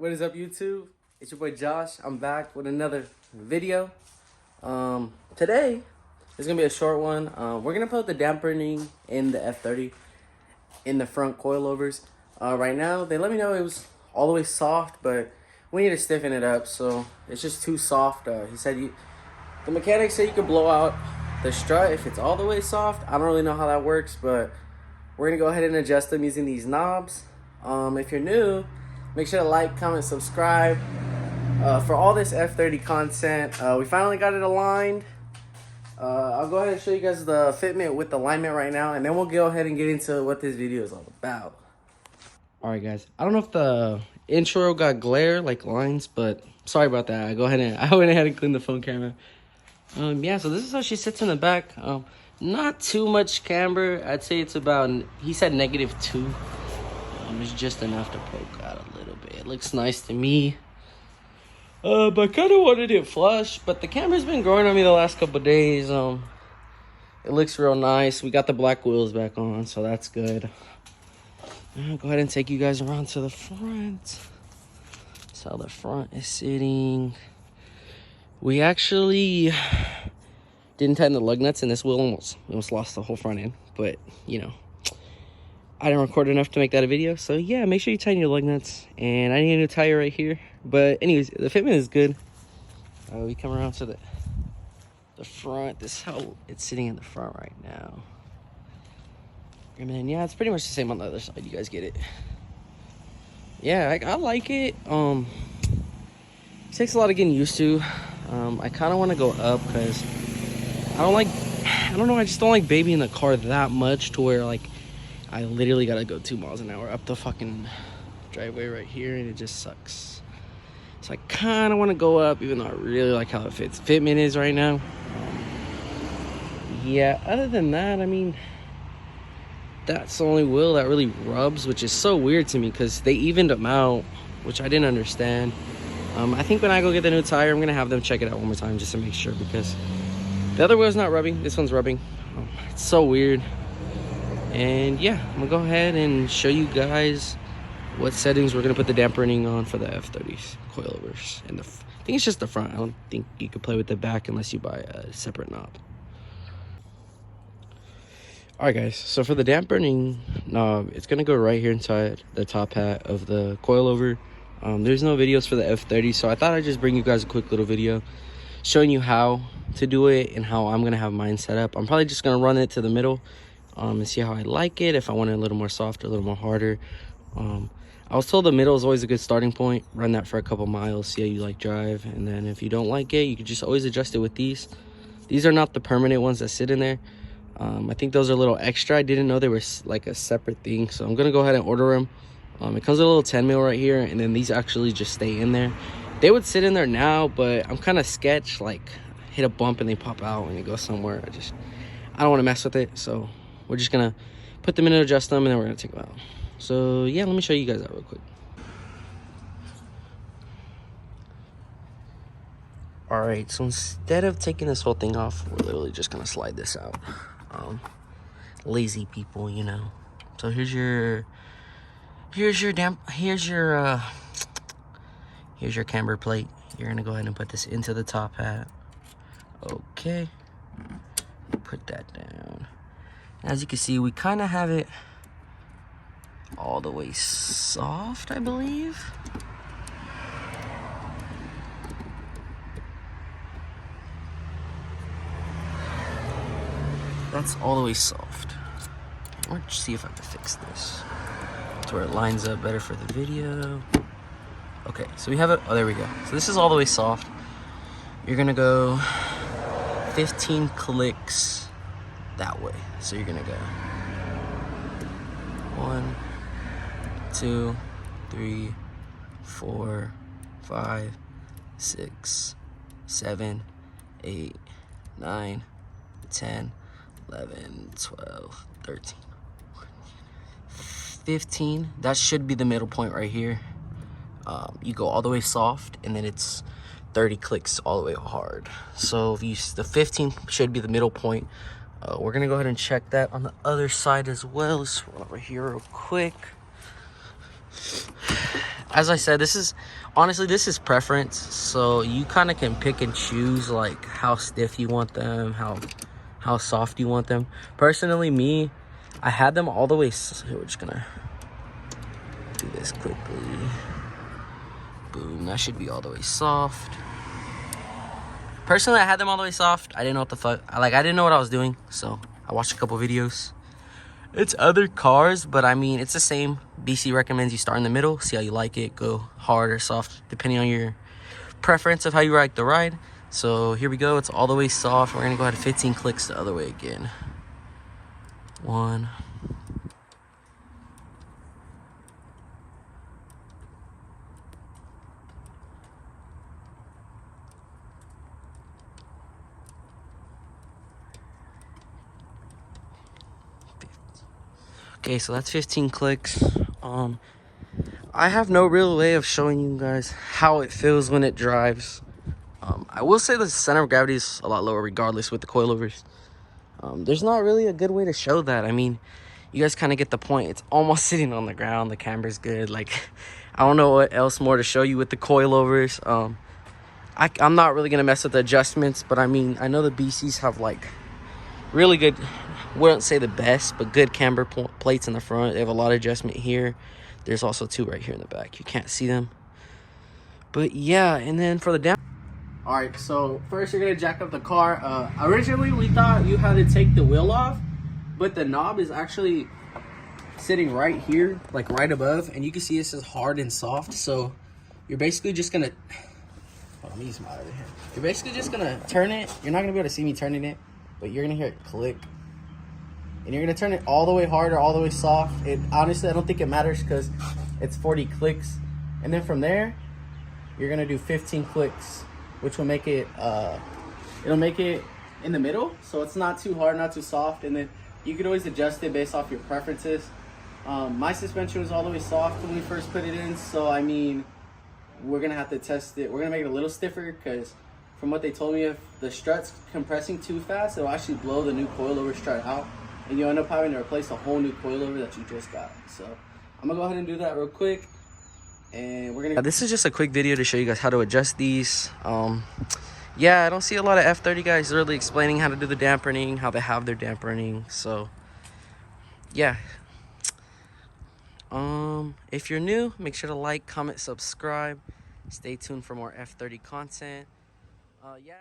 What is up, YouTube? It's your boy Josh. I'm back with another video. Today is gonna be a short one. We're gonna put the dampening in the F30 in the front coilovers. Right now, they let me know it was all the way soft, but we need to stiffen it up. So it's just too soft. He said the mechanic said you could blow out the strut if it's all the way soft. I don't really know how that works, but we're gonna go ahead and adjust them using these knobs. If you're new, make sure to like, comment, subscribe. For all this F30 content, we finally got it aligned. I'll go ahead and show you guys the fitment with the alignment right now, and then we'll go ahead and get into what this video is all about. Alright guys, I don't know if the intro got glare like lines, but sorry about that. I went ahead and cleaned the phone camera. Yeah, so this is how she sits in the back. Not too much camber. I'd say it's about, he said -2. It's just enough to poke out a little bit. It looks nice to me. But I kind of wanted it flush, but the camera's been growing on me the last couple of days. It looks real nice. We got the black wheels back on, so that's good. I'll go ahead and take you guys around to the front. That's how the front is sitting. We actually didn't tighten the lug nuts, and this wheel almost lost the whole front end. But, you know, I didn't record enough to make that a video. So, yeah, make sure you tighten your lug nuts. And I need a new tire right here. But, anyways, the fitment is good. We come around to the front. This is how it's sitting in the front right now. And then, yeah, it's pretty much the same on the other side. You guys get it. Yeah, I like it. It takes a lot of getting used to. I kind of want to go up because I don't know, I just don't like babying the car that much to where, like, I literally gotta go 2 miles an hour up the fucking driveway right here, and it just sucks. So I kind of want to go up, even though I really like how fitment is right now. Yeah, other than that, I mean, that's the only wheel that really rubs, which is so weird to me because they evened them out, which I didn't understand. I think when I go get the new tire, I'm gonna have them check it out one more time just to make sure, because the other wheel's not rubbing, this one's rubbing. It's so weird. And yeah, I'm gonna go ahead and show you guys what settings we're gonna put the dampening on for the F30s coilovers. And I think it's just the front. I don't think you could play with the back unless you buy a separate knob. Alright guys, so for the dampening knob, it's gonna go right here inside the top hat of the coilover. There's no videos for the F30, so I thought I'd just bring you guys a quick little video showing you how to do it and how I'm gonna have mine set up. I'm probably just gonna run it to the middle and see how I like it, if I want it a little more soft or a little more harder. I was told the middle is always a good starting point. Run that for a couple miles, see how you like drive, and then if you don't like it, you can just always adjust it with these. These are not the permanent ones that sit in there. I think those are a little extra. I didn't know they were like a separate thing, so I'm gonna go ahead and order them. It comes with a little 10 mil right here, and then these actually just stay in there. They would sit in there now, but I'm kind of sketch, like hit a bump and they pop out and it goes somewhere. I don't want to mess with it, so we're just gonna put them in and adjust them, and then we're gonna take them out. So yeah, let me show you guys that real quick. All right, so instead of taking this whole thing off, we're literally just gonna slide this out. Lazy people, you know. So here's your camber plate. You're gonna go ahead and put this into the top hat. Okay, put that down. As you can see, we kind of have it all the way soft, I believe. That's all the way soft. Let's see if I can fix this to where it lines up better for the video. Okay, so we have it. Oh, there we go. So this is all the way soft. You're gonna go 15 clicks that way. So you're gonna go 1, 2, 3, 4, 5, 6, 7, 8, 9, 10, 11, 12, 13, 15. That should be the middle point right here. You go all the way soft, and then it's 30 clicks all the way hard. So the 15 should be the middle point. We're gonna go ahead and check that on the other side as well. Let's run over here real quick. as I said, this is honestly, this is preference, so you kind of can pick and choose like how stiff you want them, how soft you want them. Personally, me, I had them all the way. Here, we're just gonna do this quickly. Boom, that should be all the way soft. Personally, I had them all the way soft. I didn't know what the fuck, I didn't know what I was doing, so I watched a couple videos. It's other cars, but I mean, it's the same. BC recommends you start in the middle, see how you like it, go hard or soft, depending on your preference of how you like the ride. So here we go, it's all the way soft. We're gonna go ahead 15 clicks the other way again. 1. Okay, so that's 15 clicks. I have no real way of showing you guys how it feels when it drives. I will say the center of gravity is a lot lower regardless with the coilovers. There's not really a good way to show that. I mean, you guys kind of get the point. It's almost sitting on the ground. The camera's good. Like, I don't know what else more to show you with the coilovers. I'm not really going to mess with the adjustments, but I mean, I know the BCs have like really good, wouldn't say the best, but good camber plates in the front. They have a lot of adjustment here. There's also 2 right here in the back. You can't see them. But yeah, and then for the down. All right, so first you're gonna jack up the car. Originally we thought you had to take the wheel off, but the knob is actually sitting right here, like right above, and you can see this is hard and soft. So you're basically just gonna, let me use my other hand. You're basically just gonna turn it. You're not gonna be able to see me turning it, but you're gonna hear it click. And you're gonna turn it all the way hard or all the way soft. It honestly, I don't think it matters because it's 40 clicks. And then from there, you're gonna do 15 clicks, which will make it, it'll make it in the middle. So it's not too hard, not too soft. And then you can always adjust it based off your preferences. My suspension was all the way soft when we first put it in. So I mean, we're gonna have to test it. We're gonna make it a little stiffer because from what they told me, if the strut's compressing too fast, it'll actually blow the new coilover strut out. And you end up having to replace a whole new coilover that you just got. So I'm gonna go ahead and do that real quick. And we're gonna, this is just a quick video to show you guys how to adjust these. Yeah, I don't see a lot of F30 guys really explaining how to do the dampening, how they have their dampening. So yeah, if you're new, make sure to like, comment, subscribe, stay tuned for more F30 content. Yeah.